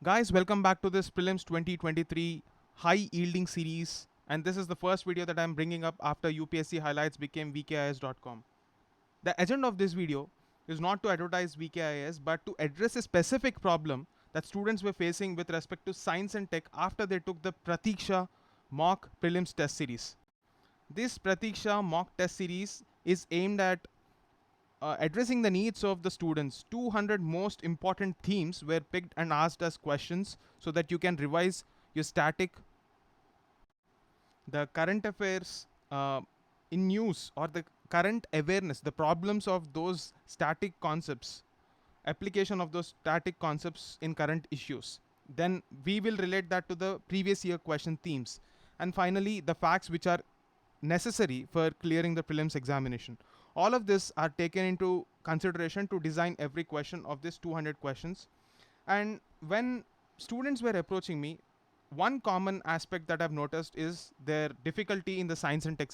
Guys, welcome back to this Prelims 2023 high yielding series. And this is the first video that I'm bringing up after UPSC Highlights became vkis.com. The agenda of this video is not to advertise VKIS but to address a specific problem that students were facing with respect to science and tech after they took the Pratiksha mock prelims test series. This Pratiksha mock test series is aimed at addressing the needs of the students. 200 most important themes were picked and asked as questions so that you can revise your static, the current affairs in news, or the current awareness, the problems of those static concepts, application of those static concepts in current issues. Then we will relate that to the previous year question themes. And finally, the facts which are necessary for clearing the prelims examination. All of this are taken into consideration to design every question of this 200 questions. And when students were approaching me, one common aspect that I've noticed is their difficulty in the science and tech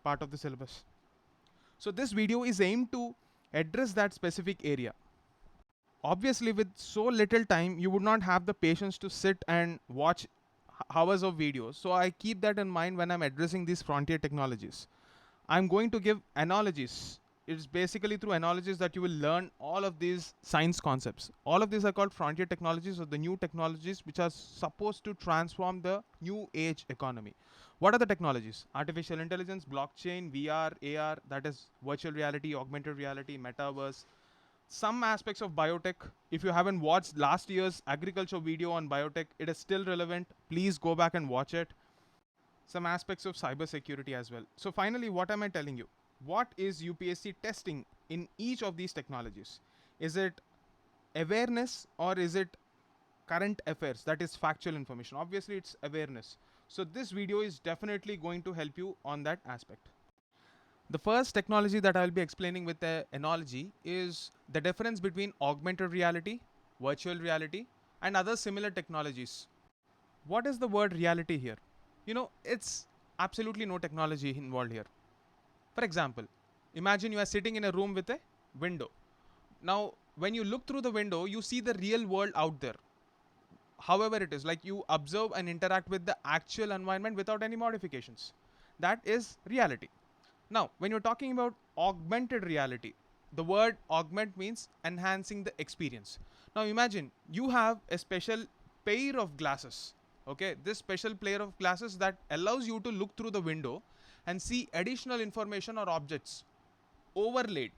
part of the syllabus. So this video is aimed to address that specific area. Obviously, with so little time, you would not have the patience to sit and watch hours of videos. So I keep that in mind when I'm addressing these frontier technologies. I'm going to give analogies. It's basically through analogies that you will learn all of these science concepts. All of these are called frontier technologies, or the new technologies which are supposed to transform the new age economy. What are the technologies? Artificial intelligence, blockchain, VR, AR, that is virtual reality, augmented reality, metaverse, some aspects of biotech. If you haven't watched last year's agriculture video on biotech, it is still relevant. Please go back and watch it. Some aspects of cybersecurity as well. So finally, what am I telling you? What is UPSC testing in each of these technologies? Is it awareness or is it current affairs? That is factual information. Obviously, it's awareness. So this video is definitely going to help you on that aspect. The first technology that I'll be explaining with the analogy is the difference between augmented reality, virtual reality, and other similar technologies. What is the word reality here? It's absolutely no technology involved here. For example, imagine you are sitting in a room with a window. Now, when you look through the window, you see the real world out there. However it is, like you observe and interact with the actual environment without any modifications. That is reality. Now, when you're talking about augmented reality, the word augment means enhancing the experience. Now, imagine you have a special pair of glasses. Okay, this special pair of glasses that allows you to look through the window and see additional information or objects overlaid,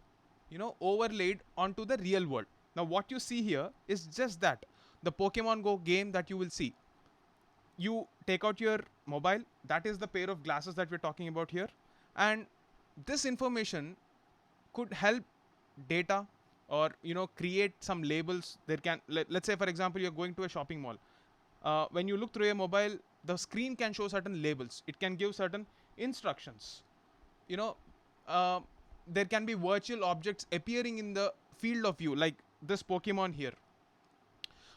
overlaid onto the real world. Now, what you see here is just that the Pokemon Go game that you will see. You take out your mobile, that is the pair of glasses that we're talking about here, and this information could help data or create some labels. There can, let's say for example, you're going to a shopping mall. When you look through a mobile, the screen can show certain labels. It can give certain instructions. There can be virtual objects appearing in the field of view, like this Pokemon here.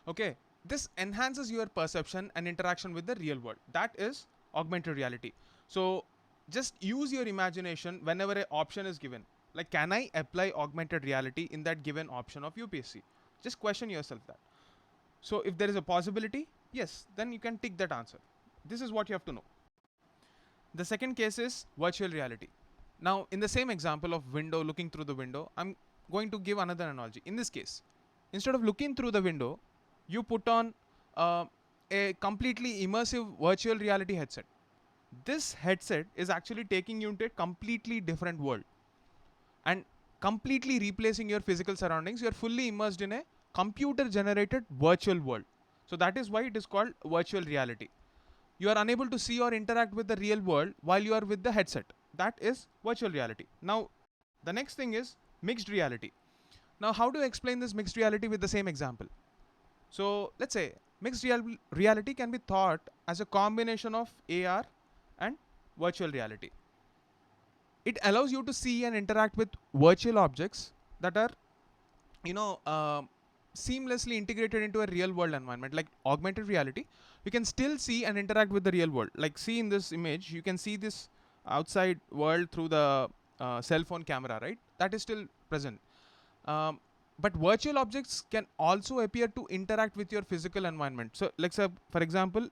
Okay, this enhances your perception and interaction with the real world. That is augmented reality. So just use your imagination whenever an option is given. Like, can I apply augmented reality in that given option of UPSC? Just question yourself that. So if there is a possibility, yes, then you can tick that answer. This is what you have to know. The second case is virtual reality. Now, in the same example of window, looking through the window, I'm going to give another analogy. In this case, instead of looking through the window, you put on a completely immersive virtual reality headset. This headset is actually taking you into a completely different world and completely replacing your physical surroundings. You're fully immersed in a computer generated virtual world. So that is why it is called virtual reality. You are unable to see or interact with the real world while you are with the headset. That is virtual reality. Now, the next thing is mixed reality. Now, how do I explain this mixed reality with the same example? So let's say mixed reality can be thought as a combination of AR and virtual reality. It allows you to see and interact with virtual objects that are, seamlessly integrated into a real world environment. Like augmented reality, you can still see and interact with the real world. Like, see in this image, you can see this outside world through the cell phone camera, right? That is still present. But virtual objects can also appear to interact with your physical environment. So, like, say, for example,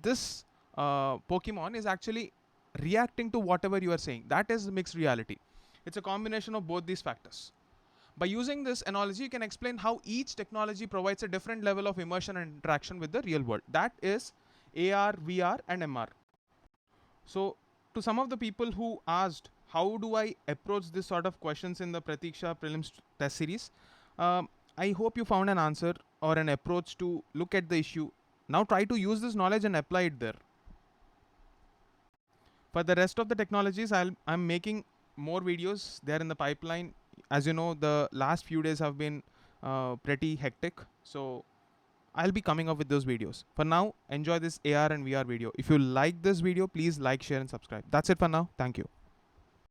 this Pokemon is actually reacting to whatever you are saying. That is mixed reality. It's a combination of both these factors. By using this analogy, you can explain how each technology provides a different level of immersion and interaction with the real world. That is AR, VR, and MR. So, to some of the people who asked, how do I approach this sort of questions in the Pratiksha prelims test series? I hope you found an answer or an approach to look at the issue. Now try to use this knowledge and apply it there. For the rest of the technologies, I'm making more videos. They're in the pipeline. As you know, the last few days have been pretty hectic. So I'll be coming up with those videos. For now, enjoy this AR and VR video. If you like this video, please like, share, and subscribe. That's it for now. Thank you.